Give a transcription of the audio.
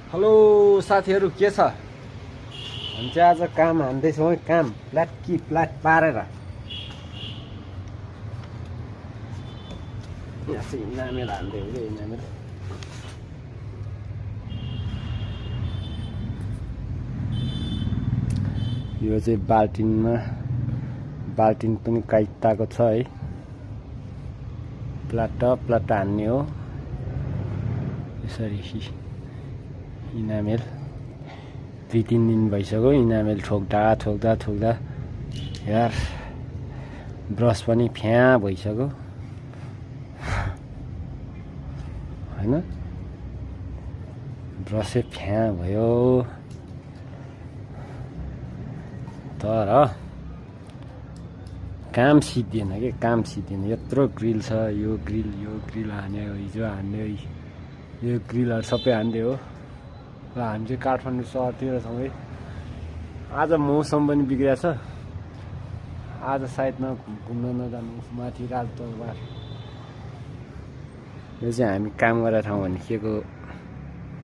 Hello साथीहरू के छ? हामी चाहिँ आज काम हान्दैछौँ है, काम प्लाट कि प्लाट पारेर। यहाँ चाहिँ इनामेल हान्दै हो कि इनामेल। यो चाहिँ बाल्टिनमा बाल्टिन पनि काइताको छ है। प्लाट हान्ने हो यसरी। इनामेल 2-3 दिन भइसक्यो इनामेल ठोक्दा यार ब्रस पनि फ्या भइसक्यो हैन, ब्रसै फ्या भयो। तर काम सिद्धिएन के, काम सिद्धिएन। यत्रो ग्रिल छ, यो ग्रिल हान्यो, हिजो हान्यो, यो ग्रिलहरू सबै हान्दै हो। र हामी चाहिँ काठमाडौँ सहरतिर छौँ है। आज मौसम पनि बिग्रिएको छ, आज सायद घुम्न नजानु माथि राजदरबार। यो चाहिँ हामी काम गरेर ठाउँ भने के को